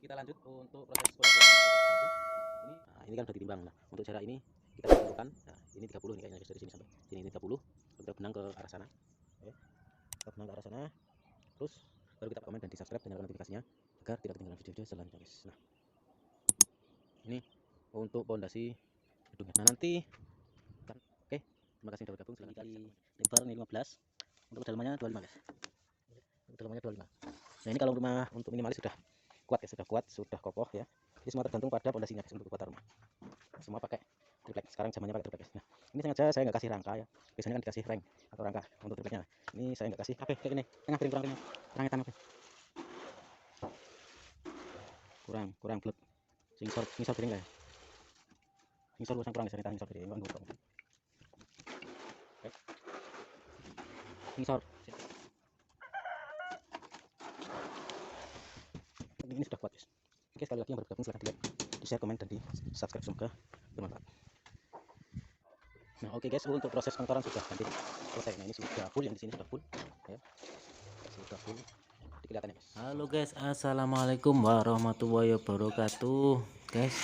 kita lanjut untuk proses pondasi. Ini kan sudah ditimbang. Nah, untuk jarak ini kita tentukan. Nah, ini 30 nih kayaknya dari sini sampai sini ini 30. Kita benang ke arah sana. Oke. Kita benang ke arah sana. Terus baru kita komen dan di-subscribe dan nyalakan notifikasinya agar tidak ketinggalan video-video selanjutnya, guys. Nah, ini untuk pondasi gedungnya. Nah, nanti kan oke. Terima kasih sudah bergabung. Silahkan kali lebar ini 15, untuk kedalamannya 25 guys. Kedalamannya 25. Nah ini kalau rumah untuk minimalis sudah kuat ya, sudah kokoh ya. Ini semua tergantung pada pondasinya guys, untuk kekuatan rumah. Semua pakai triplek. Sekarang zamannya pakai triplek guys. Nah ini sengaja saya nggak kasih rangka ya. Biasanya kan dikasih frame atau rangka untuk tripleknya. Ini saya nggak kasih. Oke kayak gini. Tengah piring kurang hitam apa? Kurang belut. Ngisor piring lah ya. Ngisor luasan kurang guys, ngisor piring kan butuh. Oke. Ngisor. Ini sudah kuat guys. Oke, sekali lagi yang baru gabung silahkan di like, di share, komen, dan di subscribe, semoga bermanfaat. Nah oke guys, untuk proses pengkoran sudah nanti selesai. Nah ini sudah full, yang di sini sudah full ya, sudah full kelihatan ya guys. Halo guys, assalamualaikum warahmatullahi wabarakatuh guys.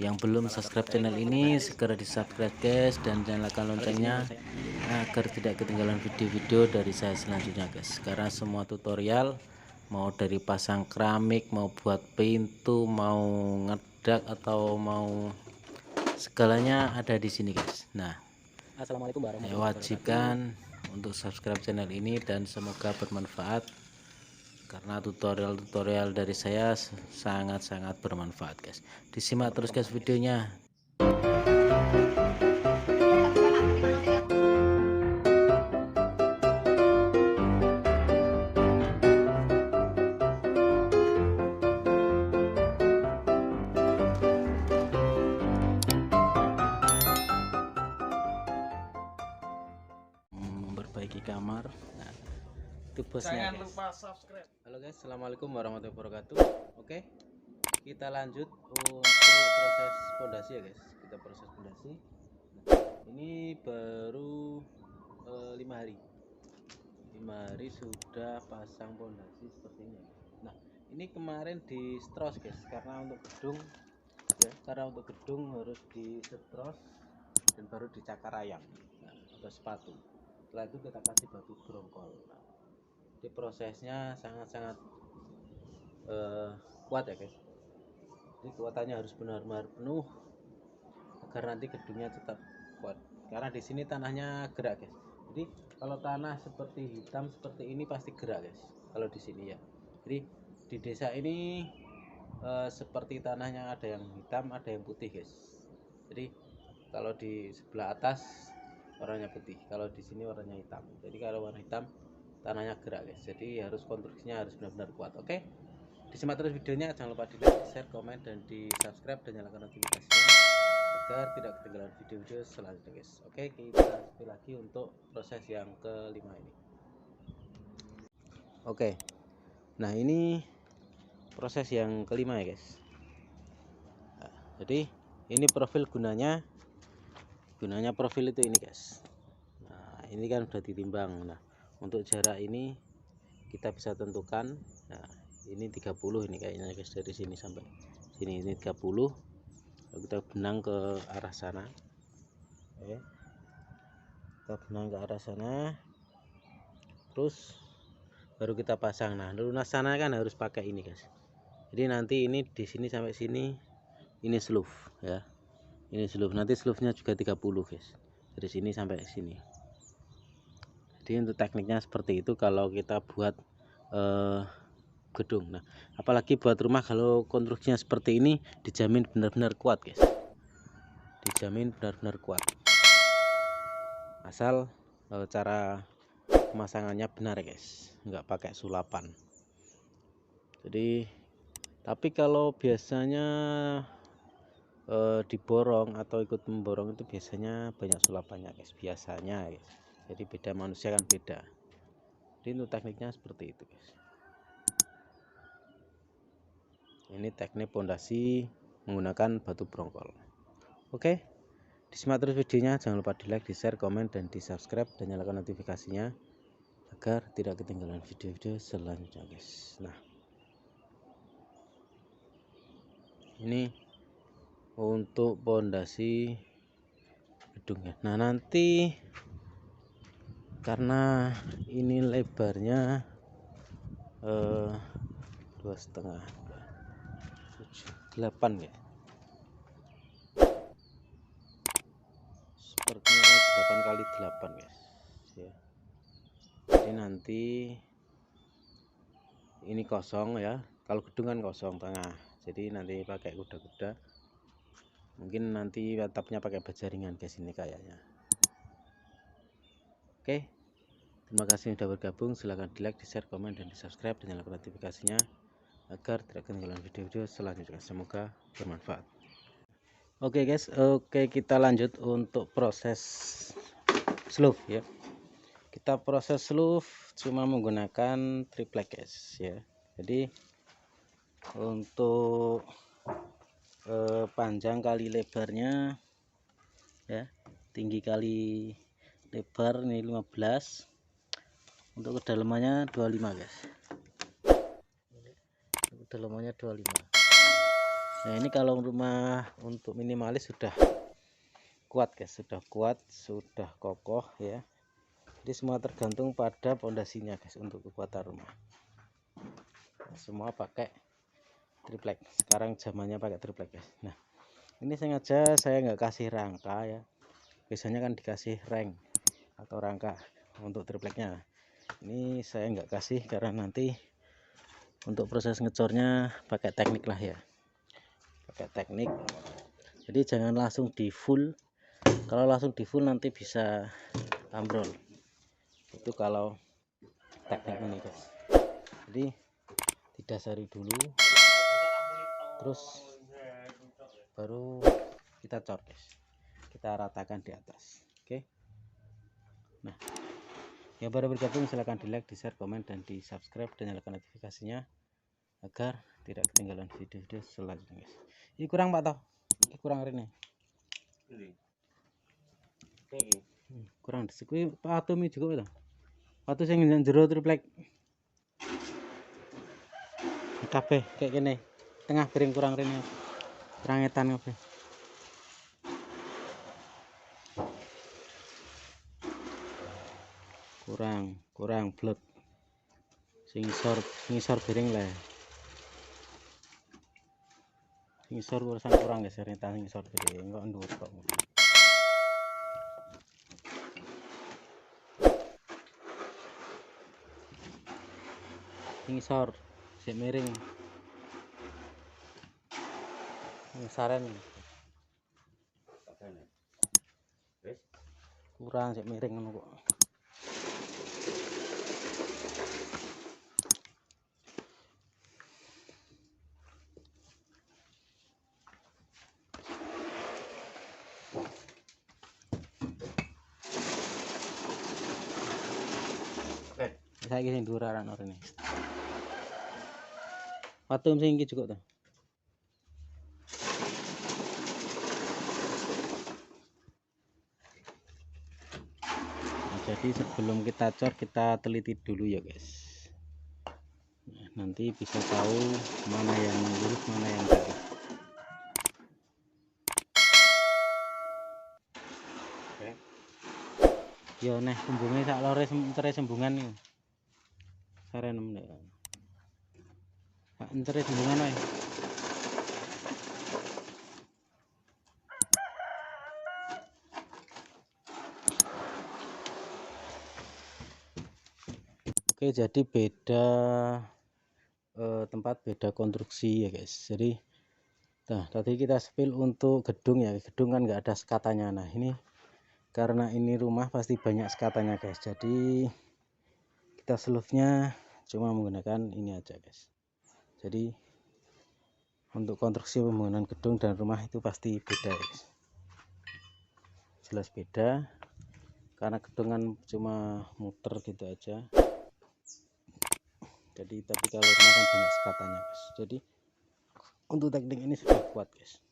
Yang belum subscribe channel ini segera di subscribe guys, dan nyalakan loncengnya agar tidak ketinggalan video-video dari saya selanjutnya guys. Karena semua tutorial, mau dari pasang keramik, mau buat pintu, mau ngedak, atau mau segalanya ada di sini guys. Nah, Assalamualaikum warahmatullahi wabarakatuh. wajibkan untuk subscribe channel ini dan semoga bermanfaat, karena tutorial dari saya sangat-sangat bermanfaat guys. Disimak terus guys videonya. Memperbaiki kamar. Nah, itu bosnya guys. Lupa subscribe. Halo guys, assalamualaikum warahmatullahi wabarakatuh. Oke, kita lanjut untuk proses pondasi ya guys. Kita proses pondasi. Ini baru 5 hari. 5 hari sudah pasang pondasi seperti ini. Nah, ini kemarin di stros guys, karena untuk gedung ya, harus di stros dan baru dicakar ayam. Nah, atau sepatu. Setelah itu kita kasih batu brongkol. Nah, jadi prosesnya sangat-sangat kuat ya guys. Jadi kuatannya harus benar-benar penuh agar nanti gedungnya tetap kuat. Karena di sini tanahnya gerak guys. Jadi kalau tanah seperti hitam seperti ini pasti gerak guys. Kalau di sini ya. Jadi di desa ini seperti tanahnya ada yang hitam, ada yang putih guys. Jadi kalau di sebelah atas warnanya putih, kalau di sini warnanya hitam. Jadi kalau warna hitam tanahnya gerak guys. Jadi harus konstruksinya harus benar-benar kuat. Oke. Disimak terus videonya, jangan lupa di like, share, komen, dan di subscribe dan nyalakan notifikasinya agar tidak ketinggalan video-video selanjutnya guys. Oke, kita lanjut lagi untuk proses yang kelima ini. Oke, nah ini proses yang kelima ya guys. Nah, jadi ini profil gunanya profil itu ini guys. Nah ini kan sudah ditimbang. Nah untuk jarak ini kita bisa tentukan. Nah ini 30 ini kayaknya guys, dari sini sampai sini ini 30. Lalu kita benang ke arah sana. Oke. Kita benang ke arah sana. Terus baru kita pasang. Nah, lunas sana kan harus pakai ini guys. Jadi nanti ini di sini sampai sini ini sleeve ya. Ini sleeve. Nanti sleeve-nya juga 30 guys. Dari sini sampai sini. Jadi untuk tekniknya seperti itu kalau kita buat gedung. Nah apalagi buat rumah, kalau konstruksinya seperti ini dijamin benar-benar kuat guys, dijamin benar-benar kuat, asal cara pemasangannya benar guys, nggak pakai sulapan. Jadi tapi kalau biasanya diborong atau ikut memborong itu biasanya banyak sulapannya guys, biasanya guys. Jadi beda manusia kan beda. Jadi untuk tekniknya seperti itu guys. Ini teknik pondasi menggunakan batu brongkol. Oke, disimak terus videonya, jangan lupa di like, di share, komen, dan di subscribe dan nyalakan notifikasinya agar tidak ketinggalan video-video selanjutnya guys. Nah ini untuk pondasi gedungnya. Nah, nanti karena ini lebarnya 2,5 8 ya, sepertinya 8 kali 8 guys ya. Jadi nanti ini kosong ya, kalau gedung kan kosong tengah, jadi nanti pakai kuda-kuda, mungkin nanti atapnya pakai baja ringan guys ini kayaknya. Oke, terima kasih sudah bergabung. Silahkan di like, di share, komen, dan di subscribe, dan nyalakan notifikasinya agar tidak ketinggalan video-video selanjutnya. Semoga bermanfaat. Oke guys, oke kita lanjut untuk proses slough ya. Kita proses slough cuma menggunakan triplek guys ya. Jadi untuk panjang kali lebarnya ya, tinggi kali lebar ini 15, untuk kedalamannya 25 guys, kedalamannya 25. Nah, ini kalau rumah untuk minimalis sudah kuat guys, sudah kuat, sudah kokoh ya. Jadi semua tergantung pada pondasinya guys untuk kekuatan rumah. Semua pakai triplek, sekarang zamannya pakai triplek guys. Nah, ini sengaja saya nggak kasih rangka ya, biasanya kan dikasih reng atau rangka untuk tripleknya. Ini saya nggak kasih karena nanti untuk proses ngecornya pakai teknik lah ya, pakai teknik. Jadi jangan langsung di full, kalau langsung di full nanti bisa ambrol, itu kalau teknik ini guys. Jadi didasari dulu, terus baru kita cor guys, kita ratakan di atas. Oke, nah yang baru bergabung silahkan di like, di share, komen, dan di subscribe, dan nyalakan notifikasinya agar tidak ketinggalan video-video selanjutnya guys. Ini kurang pak toh, ini kurang ini kurang disekui patu mi juga toh, patu sing jero triplek kabeh kayak gini, tengah piring kurang rene, kurang etan kabeh. kurang blek, ngisor piring lah, ngisor urusan kurang guys, rentan ngisor piring kok ndur kok. Ngisor sik miring ngisaren kurang sik miring ngono kok. Saya sing dhuwur aran rene. Patung sing iki juga tuh. Nah, jadi sebelum kita cor kita teliti dulu ya guys. Nah, nanti bisa tahu mana yang lurus, mana yang tidak. Yo neh sembunge sak lore entere sembungan iki. Saren nek. Pak entere sembungan wae. Oke, jadi beda tempat, beda konstruksi ya guys. Jadi nah tadi kita spill untuk gedung ya, gedung kan nggak ada sekatannya. Nah ini karena ini rumah pasti banyak sekatannya guys, jadi kita slough-nya cuma menggunakan ini aja guys. Jadi untuk konstruksi pembangunan gedung dan rumah itu pasti beda guys, jelas beda, karena gedung kan cuma muter gitu aja. Jadi tapi kalau rumah kan banyak sekatannya guys. Jadi untuk teknik ini sudah kuat guys.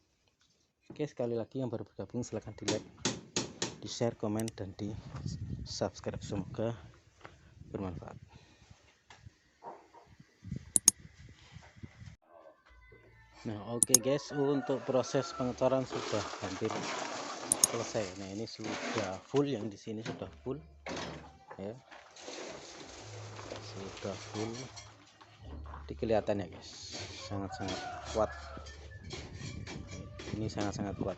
Oke, sekali lagi yang baru bergabung silahkan di like, di share, komen, dan di subscribe. Semoga bermanfaat. Nah oke guys, untuk proses pengecoran sudah hampir selesai. Nah ini sudah full, yang di sini sudah full ya, sudah full. Jadi kelihatan ya guys, sangat-sangat kuat. Ini sangat-sangat kuat.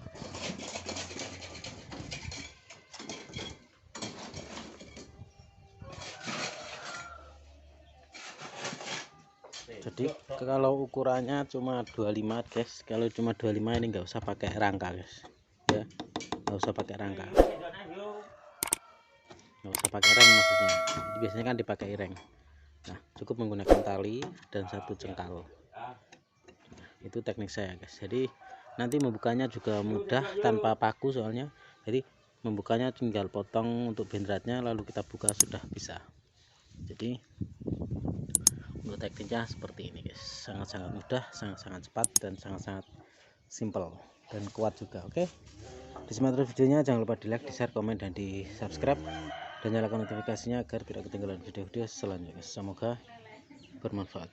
Jadi kalau ukurannya cuma 25 guys, kalau cuma 25 ini nggak usah pakai rangka guys ya, nggak usah pakai rangka, nggak usah pakai reng maksudnya. Jadi biasanya kan dipakai reng. Nah cukup menggunakan tali dan satu jengkal. Itu teknik saya guys. Jadi nanti membukanya juga mudah tanpa paku soalnya. Jadi membukanya tinggal potong untuk bendratnya lalu kita buka sudah bisa. Jadi untuk tekniknya seperti ini guys, sangat-sangat mudah, sangat-sangat cepat, dan sangat-sangat simple dan kuat juga. Oke, disimak terus videonya, jangan lupa di like, di share, komen, dan di subscribe, dan nyalakan notifikasinya agar tidak ketinggalan video-video selanjutnya. Semoga bermanfaat.